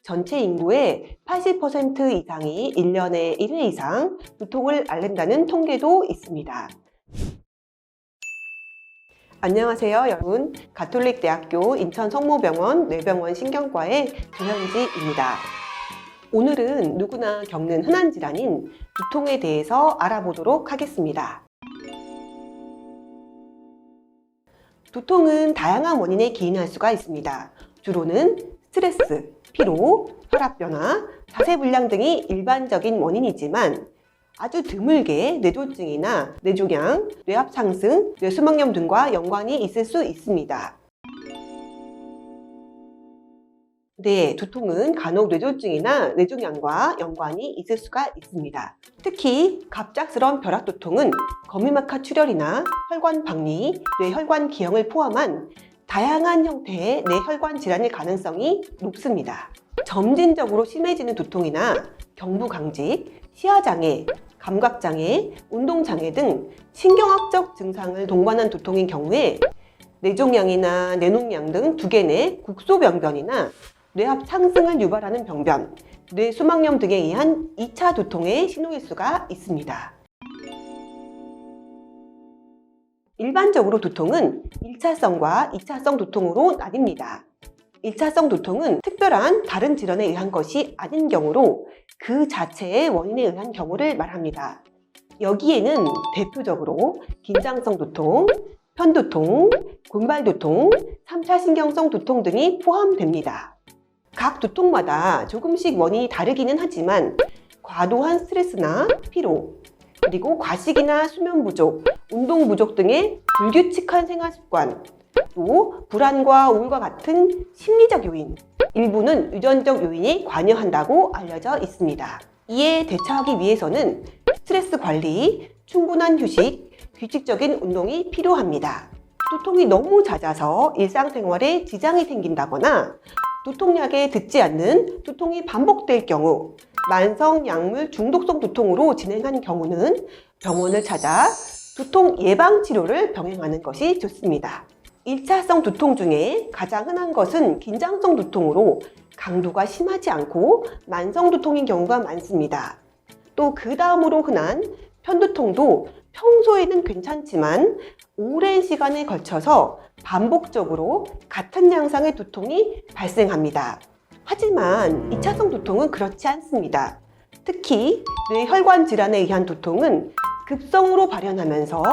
전체 인구의 80% 이상이 1년에 1회 이상 두통을 앓는다는 통계도 있습니다. 안녕하세요 여러분, 가톨릭대학교 인천성모병원 뇌병원 신경과의 조현지입니다. 오늘은 누구나 겪는 흔한 질환인 두통에 대해서 알아보도록 하겠습니다. 두통은 다양한 원인에 기인할 수가 있습니다. 주로는 스트레스, 피로, 혈압 변화, 자세 불량 등이 일반적인 원인이지만 아주 드물게 뇌졸중이나 뇌종양, 뇌압 상승, 뇌수막염 등과 연관이 있을 수 있습니다. 네, 두통은 간혹 뇌졸중이나 뇌종양과 연관이 있을 수가 있습니다. 특히 갑작스러운 벼락두통은 거미막하 출혈이나 혈관 박리, 뇌혈관 기형을 포함한 다양한 형태의 뇌혈관 질환일 가능성이 높습니다. 점진적으로 심해지는 두통이나 경부강직, 시야장애, 감각장애, 운동장애 등 신경학적 증상을 동반한 두통인 경우에 뇌종양이나 뇌농양 등 두개내 국소병변이나 뇌압 상승을 유발하는 병변, 뇌수막염 등에 의한 2차 두통의 신호일 수가 있습니다. 일반적으로 두통은 1차성과 2차성 두통으로 나뉩니다. 1차성 두통은 특별한 다른 질환에 의한 것이 아닌 경우로 그 자체의 원인에 의한 경우를 말합니다. 여기에는 대표적으로 긴장성 두통, 편두통, 골말두통, 3차 신경성 두통 등이 포함됩니다. 각 두통마다 조금씩 원인이 다르기는 하지만 과도한 스트레스나 피로, 그리고 과식이나 수면 부족, 운동 부족 등의 불규칙한 생활 습관, 또 불안과 우울과 같은 심리적 요인, 일부는 유전적 요인이 관여한다고 알려져 있습니다. 이에 대처하기 위해서는 스트레스 관리, 충분한 휴식, 규칙적인 운동이 필요합니다. 두통이 너무 잦아서 일상생활에 지장이 생긴다거나 두통약에 듣지 않는 두통이 반복될 경우, 만성 약물 중독성 두통으로 진행한 경우는 병원을 찾아 두통 예방 치료를 병행하는 것이 좋습니다. 1차성 두통 중에 가장 흔한 것은 긴장성 두통으로 강도가 심하지 않고 만성 두통인 경우가 많습니다. 또 그 다음으로 흔한 편두통도 평소에는 괜찮지만 오랜 시간에 걸쳐서 반복적으로 같은 양상의 두통이 발생합니다. 하지만 2차성 두통은 그렇지 않습니다. 특히 뇌혈관 질환에 의한 두통은 급성으로 발현하면서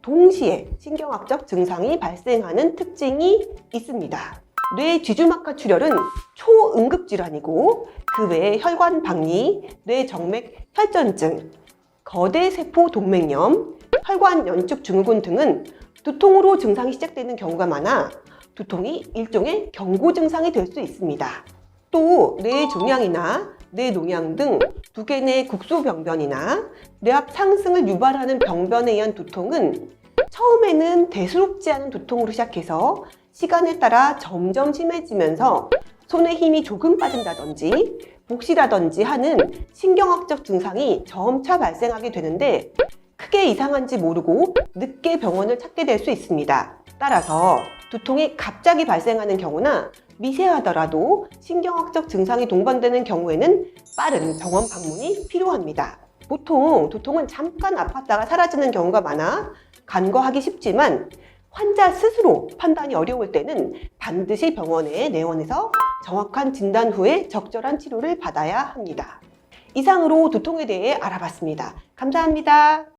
동시에 신경학적 증상이 발생하는 특징이 있습니다. 뇌 쥐주막하 출혈은 초응급질환이고 그 외에 혈관 박리, 뇌정맥 혈전증, 거대세포 동맥염, 혈관 연축 증후군 등은 두통으로 증상이 시작되는 경우가 많아 두통이 일종의 경고 증상이 될 수 있습니다. 또 뇌종양이나 뇌농양 등 두개내 국소병변이나 뇌압 상승을 유발하는 병변에 의한 두통은 처음에는 대수롭지 않은 두통으로 시작해서 시간에 따라 점점 심해지면서 손에 힘이 조금 빠진다든지 복시라든지 하는 신경학적 증상이 점차 발생하게 되는데 크게 이상한지 모르고 늦게 병원을 찾게 될 수 있습니다. 따라서 두통이 갑자기 발생하는 경우나 미세하더라도 신경학적 증상이 동반되는 경우에는 빠른 병원 방문이 필요합니다. 보통 두통은 잠깐 아팠다가 사라지는 경우가 많아 간과하기 쉽지만 환자 스스로 판단이 어려울 때는 반드시 병원에 내원해서 정확한 진단 후에 적절한 치료를 받아야 합니다. 이상으로 두통에 대해 알아봤습니다. 감사합니다.